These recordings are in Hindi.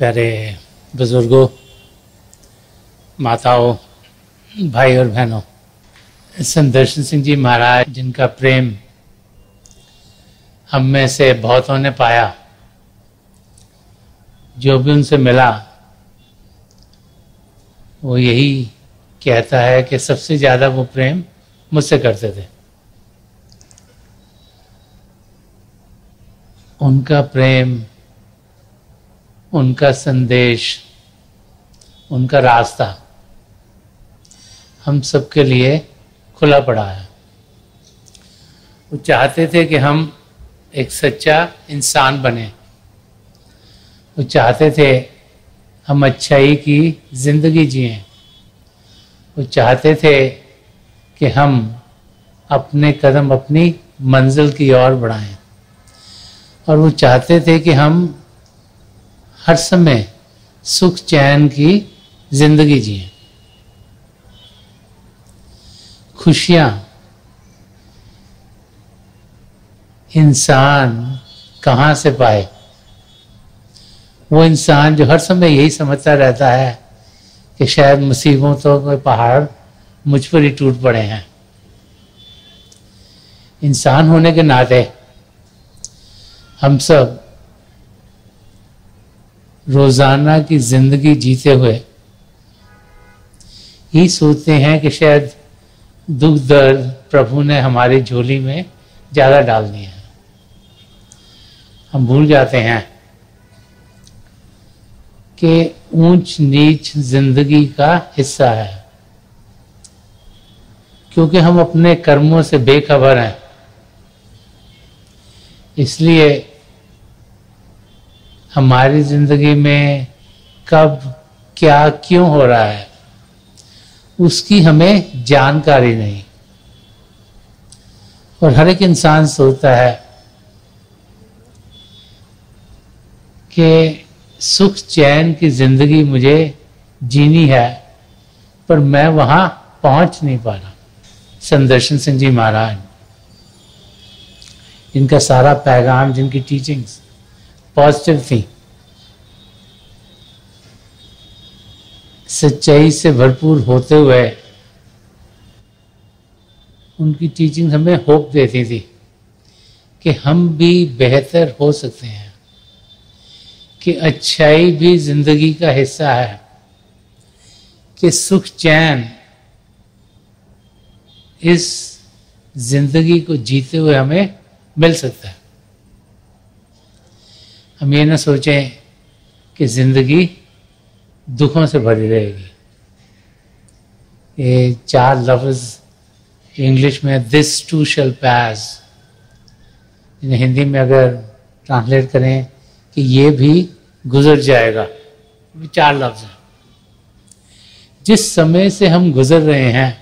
प्यारे बुजुर्गों, माताओं, भाई और बहनों, संत दर्शन सिंह जी महाराज जिनका प्रेम हम में से बहुतों ने पाया, जो भी उनसे मिला वो यही कहता है कि सबसे ज़्यादा वो प्रेम मुझसे करते थे। उनका प्रेम, उनका संदेश, उनका रास्ता हम सबके लिए खुला पड़ा है। वो चाहते थे कि हम एक सच्चा इंसान बने। वो चाहते थे हम अच्छाई की जिंदगी जिएं। वो चाहते थे कि हम अपने कदम अपनी मंजिल की ओर बढ़ाएं। और वो चाहते थे कि हम हर समय सुख चैन की जिंदगी जिएं। खुशियां इंसान कहाँ से पाए? वो इंसान जो हर समय यही समझता रहता है कि शायद मुसीबतों के पहाड़ मुझ पर ही टूट पड़े हैं। इंसान होने के नाते हम सब रोजाना की जिंदगी जीते हुए ही सोचते हैं कि शायद दुख दर्द प्रभु ने हमारी झोली में ज्यादा डाल दिए हैं। हम भूल जाते हैं कि ऊंच नीच जिंदगी का हिस्सा है, क्योंकि हम अपने कर्मों से बेखबर हैं। इसलिए हमारी जिंदगी में कब क्या क्यों हो रहा है उसकी हमें जानकारी नहीं। और हर एक इंसान सोचता है कि सुख चैन की जिंदगी मुझे जीनी है, पर मैं वहां पहुंच नहीं पा रहा। संत दर्शन सिंह जी महाराज, जिनका सारा पैगाम, जिनकी टीचिंग्स पॉजिटिव थी, सच्चाई से भरपूर होते हुए उनकी टीचिंग हमें होप देती थी कि हम भी बेहतर हो सकते हैं, कि अच्छाई भी जिंदगी का हिस्सा है, कि सुख चैन इस जिंदगी को जीते हुए हमें मिल सकता है। हम ये ना सोचें कि जिंदगी दुखों से भरी रहेगी। ये 4 लफ्ज इंग्लिश में दिस टू शैल पास, इन्हें हिंदी में अगर ट्रांसलेट करें कि ये भी गुजर जाएगा, 4 लफ्ज हैं। जिस समय से हम गुजर रहे हैं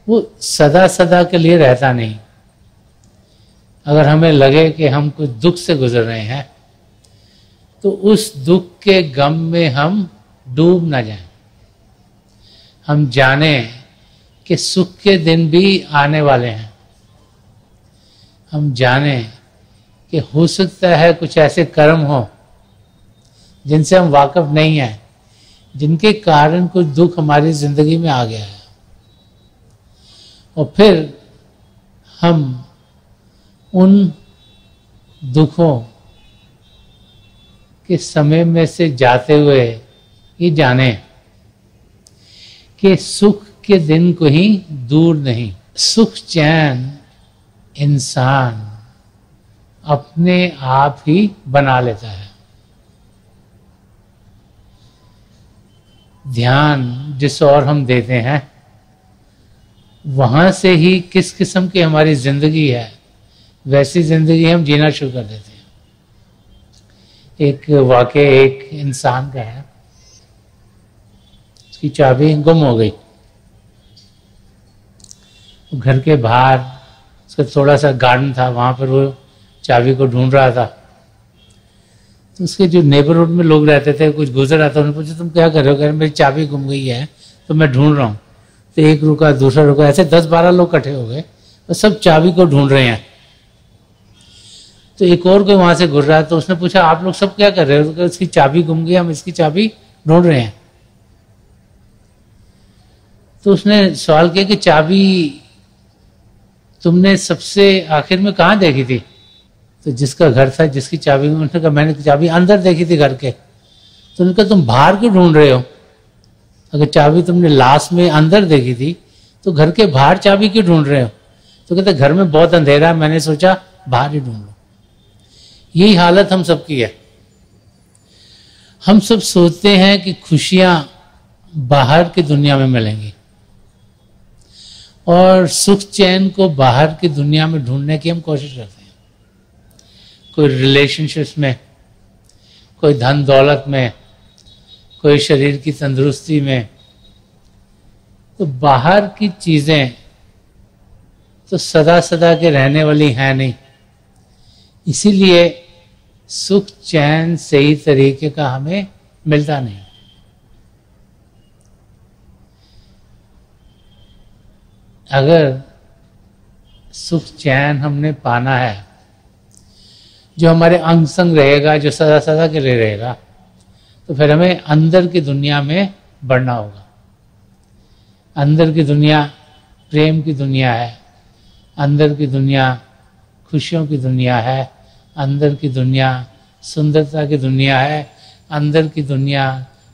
वो सदा सदा के लिए रहता नहीं। अगर हमें लगे कि हम कुछ दुख से गुजर रहे हैं तो उस दुख के गम में हम डूब ना जाएं। हम जाने कि सुख के दिन भी आने वाले हैं। हम जाने कि हो सकता है कुछ ऐसे कर्म हो जिनसे हम वाकिफ नहीं हैं, जिनके कारण कुछ दुख हमारी जिंदगी में आ गया है, और फिर हम उन दुखों के समय में से जाते हुए ये जाने कि सुख के दिन को ही दूर नहीं। सुख चैन इंसान अपने आप ही बना लेता है। ध्यान जिस ओर हम देते हैं वहां से ही किस किस्म की हमारी जिंदगी है वैसी जिंदगी हम जीना शुरू कर देते हैं। एक वाकया एक इंसान का है, उसकी चाबी गुम हो गई। घर के बाहर उसका थोड़ा सा गार्डन था, वहां पर वो चाबी को ढूंढ रहा था। तो उसके जो नेबरहुड में लोग रहते थे, कुछ गुजर रहा था, उन्होंने पूछा तुम क्या कर रहे हो? कह रहे मेरी चाबी गुम गई है तो मैं ढूंढ रहा हूँ। तो एक रुका, दूसरा रुका, ऐसे 10-12 लोग इकट्ठे हो गए और सब चाबी को ढूंढ रहे हैं। तो एक और कोई वहां से घुर रहा है, तो उसने पूछा आप लोग सब क्या कर रहे हो? तो उसकी चाबी गुम गई, हम इसकी चाबी ढूंढ रहे हैं। तो उसने सवाल किया कि चाबी तुमने सबसे आखिर में कहाँ देखी थी? तो जिसका घर था, जिसकी चाबी, उसने कहा मैंने चाबी अंदर देखी थी घर के। तो उन्होंने कहा तुम बाहर क्यों ढूंढ रहे हो? अगर चाबी तुमने लास्ट में अंदर देखी थी तो घर के बाहर चाबी क्यों ढूंढ रहे हो? तो कहते घर में बहुत अंधेरा है, मैंने सोचा बाहर ही ढूंढ लो। यही हालत हम सबकी है। हम सब सोचते हैं कि खुशियां बाहर की दुनिया में मिलेंगी और सुख चैन को बाहर की दुनिया में ढूंढने की हम कोशिश करते हैं। कोई रिलेशनशिप्स में, कोई धन दौलत में, कोई शरीर की तंदुरुस्ती में। तो बाहर की चीजें तो सदा सदा के रहने वाली हैं नहीं, इसीलिए सुख चैन सही तरीके का हमें मिलता नहीं। अगर सुख चैन हमने पाना है जो हमारे अंग संग रहेगा, जो सदा सदा के लिए रहेगा, तो फिर हमें अंदर की दुनिया में बढ़ना होगा। अंदर की दुनिया प्रेम की दुनिया है, अंदर की दुनिया खुशियों की दुनिया है, अंदर की दुनिया सुंदरता की दुनिया है, अंदर की दुनिया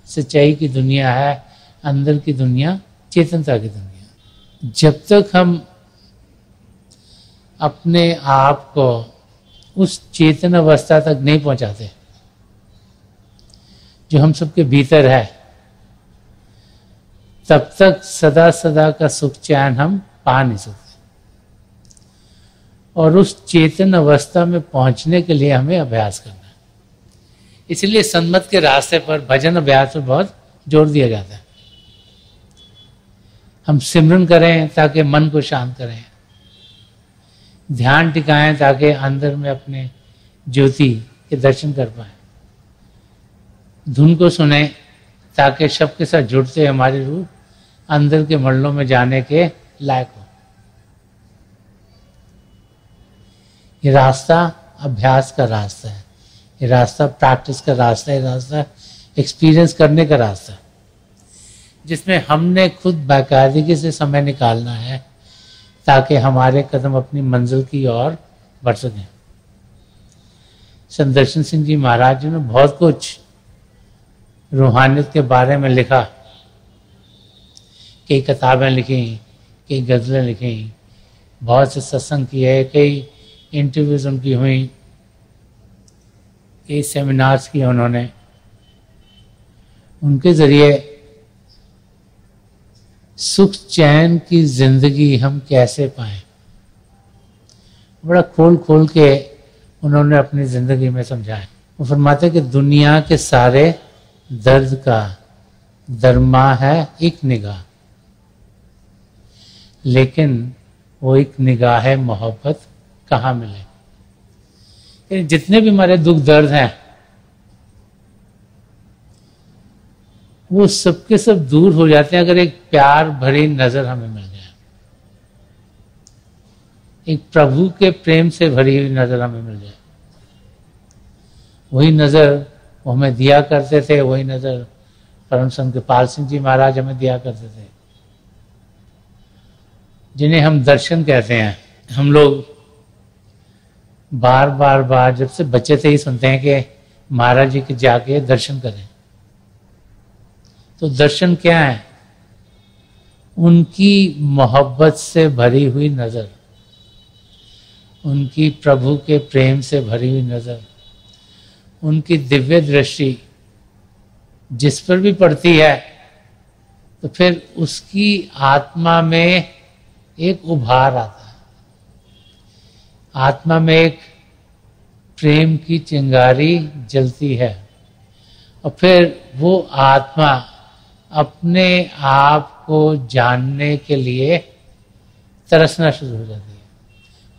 सच्चाई की दुनिया है, अंदर की दुनिया चेतनता की दुनिया। जब तक हम अपने आप को उस चेतन अवस्था तक नहीं पहुंचाते जो हम सबके भीतर है, तब तक सदा सदा का सुख चैन हम पा नहीं सकते। और उस चेतन अवस्था में पहुंचने के लिए हमें अभ्यास करना है। इसलिए सन्मत के रास्ते पर भजन अभ्यास पर बहुत जोर दिया जाता है। हम सिमरन करें ताकि मन को शांत करें, ध्यान टिकाएं ताकि अंदर में अपने ज्योति के दर्शन कर पाए, धुन को सुने ताकि शब्द के साथ जुड़ते हमारी रूह अंदर के मंडलों में जाने के लायक हो। ये रास्ता अभ्यास का रास्ता है, ये रास्ता प्रैक्टिस का रास्ता है, ये रास्ता एक्सपीरियंस करने का रास्ता है, जिसमें हमने खुद बाकायदगी से समय निकालना है ताकि हमारे कदम अपनी मंजिल की ओर बढ़ सकें। संत दर्शन सिंह जी महाराज जी ने बहुत कुछ रूहानियत के बारे में लिखा, कई किताबें लिखी, कई गज़लें लिखी, बहुत से सत्संग किए, कई इंटरव्यूज उनकी हुई, कई सेमिनार्स किए उन्होंने। उनके ज़रिए सुख चैन की जिंदगी हम कैसे पाएं, बड़ा खोल खोल के उन्होंने अपनी जिंदगी में समझाया। वो फरमाते कि दुनिया के सारे दर्द का दरमा है एक निगाह, लेकिन वो एक निगाह मोहब्बत कहाँ मिले। जितने भी हमारे दुख दर्द हैं वो सबके सब दूर हो जाते हैं अगर एक प्यार भरी नजर हमें मिल जाए, एक प्रभु के प्रेम से भरी हुई नजर हमें मिल जाए। वही नजर वो हमें दिया करते थे, वही नजर परम संत कृपाल सिंह जी महाराज हमें दिया करते थे, जिन्हें हम दर्शन कहते हैं। हम लोग बार बार बार जब से बच्चे थे ही सुनते हैं कि महाराज जी के जाके दर्शन करें। तो दर्शन क्या है? उनकी मोहब्बत से भरी हुई नजर, उनकी प्रभु के प्रेम से भरी हुई नजर, उनकी दिव्य दृष्टि जिस पर भी पड़ती है तो फिर उसकी आत्मा में एक उभार आता है, आत्मा में एक प्रेम की चिंगारी जलती है और फिर वो आत्मा अपने आप को जानने के लिए तरसना शुरू हो जाती है।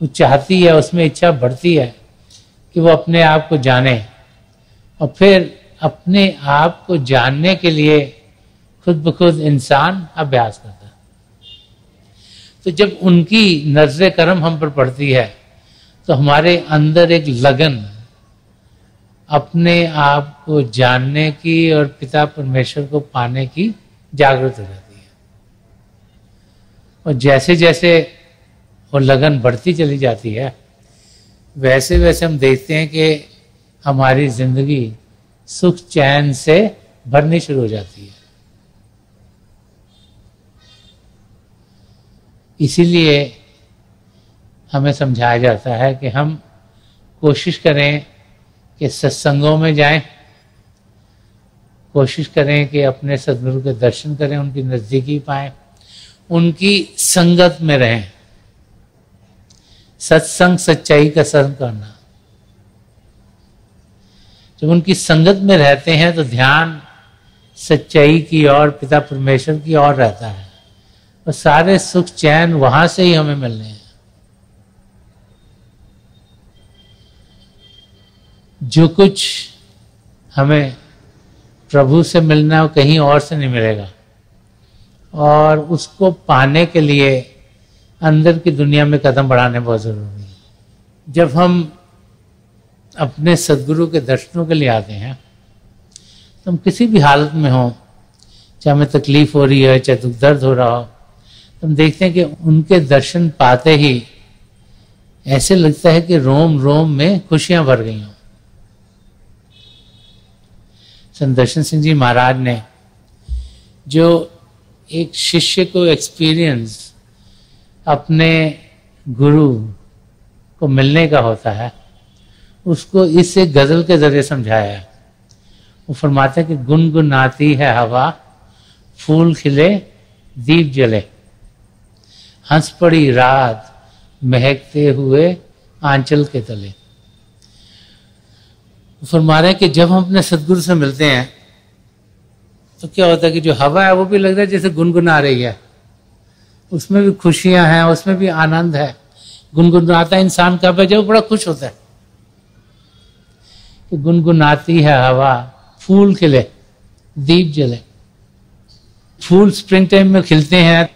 वो चाहती है, उसमें इच्छा बढ़ती है कि वो अपने आप को जाने और फिर अपने आप को जानने के लिए खुद ब खुद इंसान अभ्यास करता है। तो जब उनकी नजर करम हम पर पड़ती है तो हमारे अंदर एक लगन अपने आप को जानने की और पिता परमेश्वर को पाने की जागृत हो जाती है। और जैसे जैसे वो लगन बढ़ती चली जाती है, वैसे वैसे हम देखते हैं कि हमारी जिंदगी सुख चैन से भरनी शुरू हो जाती है। इसीलिए हमें समझाया जाता है कि हम कोशिश करें कि सत्संगों में जाएं, कोशिश करें कि अपने सद्गुरु के दर्शन करें, उनकी नज़दीकी पाएं, उनकी संगत में रहें। सत्संग सच्चाई का संग करना। जब उनकी संगत में रहते हैं तो ध्यान सच्चाई की और पिता परमेश्वर की ओर रहता है, और सारे सुख चैन वहां से ही हमें मिलने हैं। जो कुछ हमें प्रभु से मिलना है वो कहीं और से नहीं मिलेगा, और उसको पाने के लिए अंदर की दुनिया में कदम बढ़ाने बहुत जरूरी है। जब हम अपने सद्गुरु के दर्शनों के लिए आते हैं तो हम किसी भी हालत में हों, चाहे हमें तकलीफ हो रही है, चाहे दुख दर्द हो रहा हो, तो हम देखते हैं कि उनके दर्शन पाते ही ऐसे लगता है कि रोम रोम में खुशियां भर गई हों। संत दर्शन सिंह जी महाराज ने जो एक शिष्य को एक्सपीरियंस अपने गुरु को मिलने का होता है, उसको इस एक गजल के जरिए समझाया है। वो फरमाते हैं कि गुनगुनाती है हवा, फूल खिले, दीप जले, हंस पड़ी रात, महकते हुए आंचल के तले। वो फरमा रहे हैं कि जब हम अपने सद्गुरु से मिलते हैं तो क्या होता है कि जो हवा है वो भी लग रहा है जैसे गुनगुना रही है, उसमें भी खुशियां हैं, उसमें भी आनंद है। गुनगुनाता इंसान कब है? जब बड़ा खुश होता है। कि गुनगुनाती है हवा, फूल खिले, दीप जले। फूल स्प्रिंग टाइम में खिलते हैं,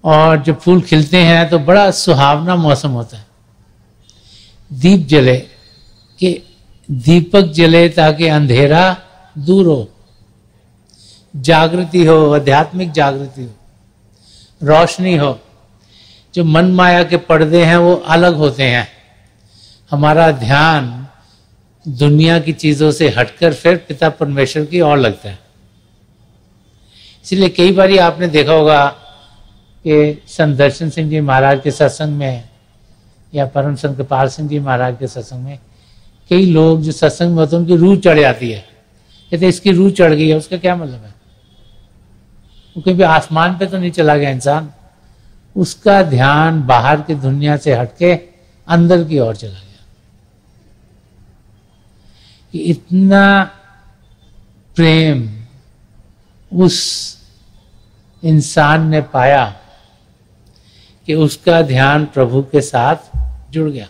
और जब फूल खिलते हैं तो बड़ा सुहावना मौसम होता है। दीप जले, कि दीपक जले ताकि अंधेरा दूर हो, जागृति हो, आध्यात्मिक जागृति हो, रोशनी हो। जो मन माया के पर्दे हैं वो अलग होते हैं। हमारा ध्यान दुनिया की चीजों से हटकर फिर पिता परमेश्वर की ओर लगता है। इसलिए कई बार आपने देखा होगा कि संत दर्शन सिंह जी महाराज के सत्संग में या परम संत कृपाल सिंह जी महाराज के सत्संग में कई लोग जो सत्संग में होते हैं उनकी रूह चढ़ जाती है। कहते इसकी रूह चढ़ गई है, उसका क्या मतलब है? वो कहीं भी आसमान पे तो नहीं चला गया इंसान, उसका ध्यान बाहर की दुनिया से हटके अंदर की ओर चला गया। कि इतना प्रेम उस इंसान ने पाया कि उसका ध्यान प्रभु के साथ जुड़ गया।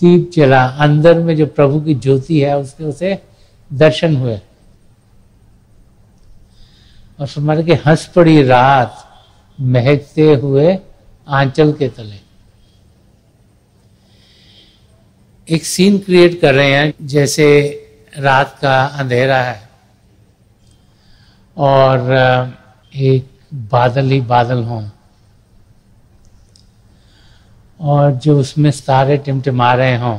दीप जला, अंदर में जो प्रभु की ज्योति है उसके उसे दर्शन हुए। और हमारे के हंस पड़ी रात, महकते हुए आंचल के तले। एक सीन क्रिएट कर रहे हैं जैसे रात का अंधेरा है और एक बादल ही बादल हों, और जो उसमें तारे टिमटिमा रहे हों,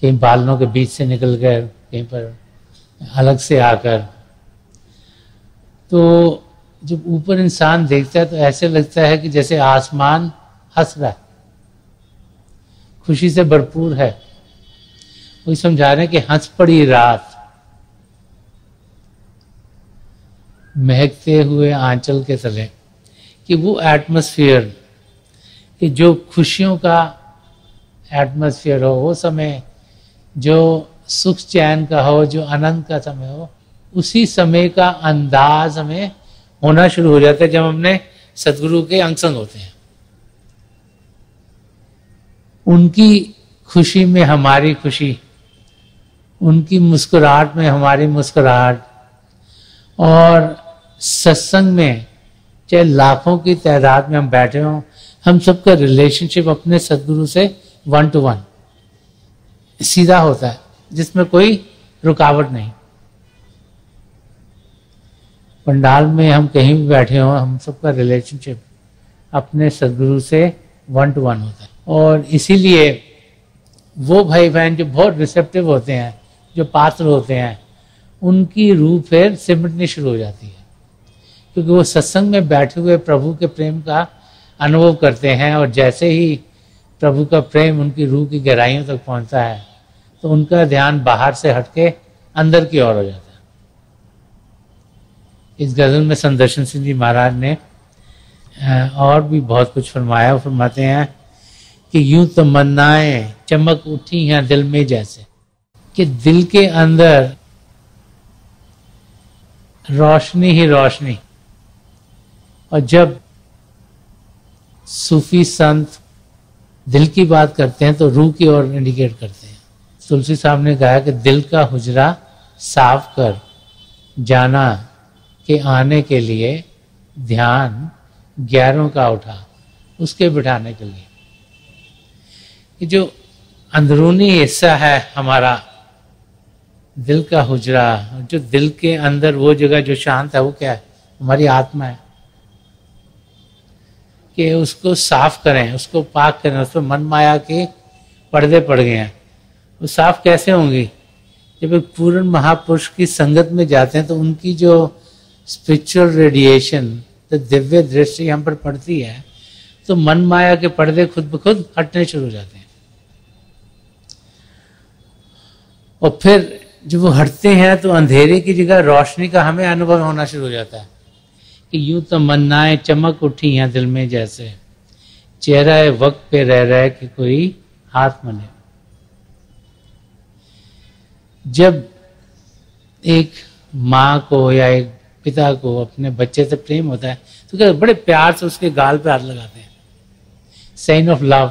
कहीं बादलों के बीच से निकल कर कहीं पर अलग से आकर। तो जब ऊपर इंसान देखता है तो ऐसे लगता है कि जैसे आसमान हंस रहा है, खुशी से भरपूर है। वही समझा रहे हैं कि हंस पड़ी रात, महकते हुए आंचल के तले। कि वो एटमॉस्फेयर, कि जो खुशियों का एटमॉस्फेयर हो, वो समय जो सुख चैन का हो, जो आनंद का समय हो, उसी समय का अंदाज हमें होना शुरू हो जाता है जब हमने सद्गुरु के अंग संग होते हैं। उनकी खुशी में हमारी खुशी, उनकी मुस्कुराहट में हमारी मुस्कुराहट, और सत्संग में चाहे लाखों की तादाद में हम बैठे हों, हम सबका रिलेशनशिप अपने सदगुरु से 1 to 1 सीधा होता है, जिसमें कोई रुकावट नहीं। पंडाल में हम कहीं भी बैठे हों, हम सबका रिलेशनशिप अपने सदगुरु से 1 to 1 होता है। और इसीलिए वो भाई बहन जो बहुत रिसेप्टिव होते हैं, जो पात्र होते हैं, उनकी रूह फिर सिमटनी शुरू हो जाती है, क्योंकि वो सत्संग में बैठे हुए प्रभु के प्रेम का अनुभव करते हैं। और जैसे ही प्रभु का प्रेम उनकी रूह की गहराइयों तक पहुंचता है, तो उनका ध्यान बाहर से हटके अंदर की ओर हो जाता है। इस गजल में संदर्शन सिंह जी महाराज ने और भी बहुत कुछ फरमाया। फरमाते हैं कि यूं तमन्नाएं चमक उठी हैं दिल में जैसे, कि दिल के अंदर रोशनी ही रोशनी। और जब सूफी संत दिल की बात करते हैं तो रूह की ओर इंडिकेट करते हैं। तुलसी साहब ने कहा कि दिल का हुजरा साफ कर, जाना के आने के लिए ध्यान 11 का उठा, उसके बिठाने के लिए। कि जो अंदरूनी हिस्सा है हमारा दिल का हुजरा, जो दिल के अंदर वो जगह जो शांत है, वो क्या है? हमारी आत्मा है। कि उसको साफ करें, उसको पाक करें। उस पर मन माया के पर्दे पड़ गए हैं, वो साफ कैसे होंगी? जब एक पूर्ण महापुरुष की संगत में जाते हैं तो उनकी जो स्पिरिचुअल रेडिएशन, तो दिव्य दृष्टि हम पर पड़ती है, तो मन माया के पर्दे खुद ब खुद हटने शुरू हो जाते हैं। और फिर जब वो हटते हैं तो अंधेरे की जगह रोशनी का हमें अनुभव होना शुरू हो जाता है। कि यूं तमन्नाएं चमक उठी हैं दिल में जैसे, चेहरा है वक्त पे रह रहा है कि कोई हाथ मले। जब एक माँ को या एक पिता को अपने बच्चे से प्रेम होता है तो क्या बड़े प्यार से उसके गाल पे हाथ लगाते हैं, साइन ऑफ लव।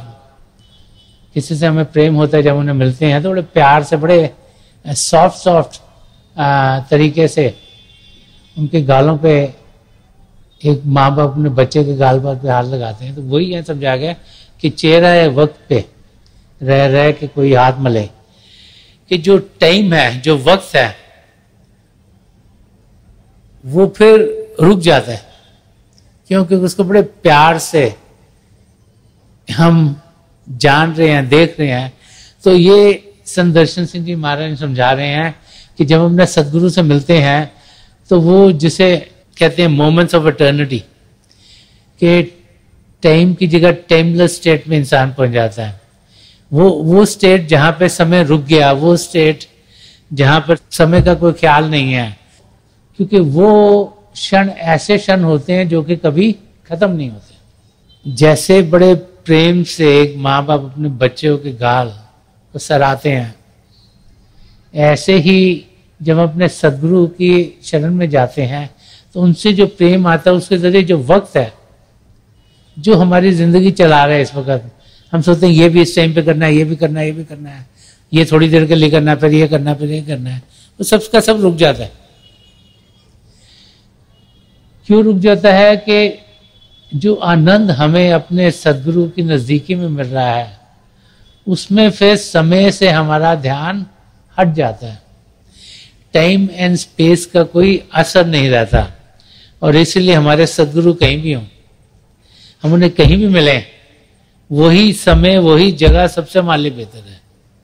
किसी से हमें प्रेम होता है, जब उन्हें मिलते हैं तो बड़े प्यार से, बड़े सॉफ्ट तरीके से उनके गालों पे, एक माँ बाप अपने बच्चे के गाल पे हाथ लगाते हैं। तो वही है समझा गया कि चेहरा है वक्त पे रह के कोई हाथ मले। कि जो टाइम है, जो वक्त है, वो फिर रुक जाता है, क्योंकि उसको बड़े प्यार से हम जान रहे हैं, देख रहे हैं। तो ये संदर्शन सिंह जी महाराज समझा रहे हैं कि जब हम अपने सदगुरु से मिलते हैं तो वो जिसे कहते हैं मोमेंट्स ऑफ एटर्निटी, के टाइम की जगह टाइमलेस स्टेट में इंसान पहुंच जाता है। वो स्टेट जहां पे समय रुक गया, वो स्टेट जहां पर समय का कोई ख्याल नहीं है, क्योंकि वो क्षण ऐसे क्षण होते हैं जो कि कभी खत्म नहीं होते। जैसे बड़े प्रेम से एक माँ बाप अपने बच्चों के गाल को सराहते हैं, ऐसे ही जब हम अपने सदगुरु की शरण में जाते हैं तो उनसे जो प्रेम आता है, उसके जरिए जो वक्त है, जो हमारी जिंदगी चला रहा है इस वक्त, हम सोचते हैं ये भी इस टाइम पे करना है, ये भी करना है, ये भी करना है, ये थोड़ी देर के लिए करना है, फिर ये करना है, फिर ये करना है, तो सबका सब रुक जाता है। क्यों रुक जाता है? कि जो आनंद हमें अपने सदगुरु की नजदीकी में मिल रहा है, उसमें फिर समय से हमारा ध्यान हट जाता है। टाइम एंड स्पेस का कोई असर नहीं रहता। और इसलिए हमारे सदगुरु कहीं भी हों, हम उन्हें कहीं भी मिलें, वही समय, वही जगह सबसे हमारे लिए बेहतर है।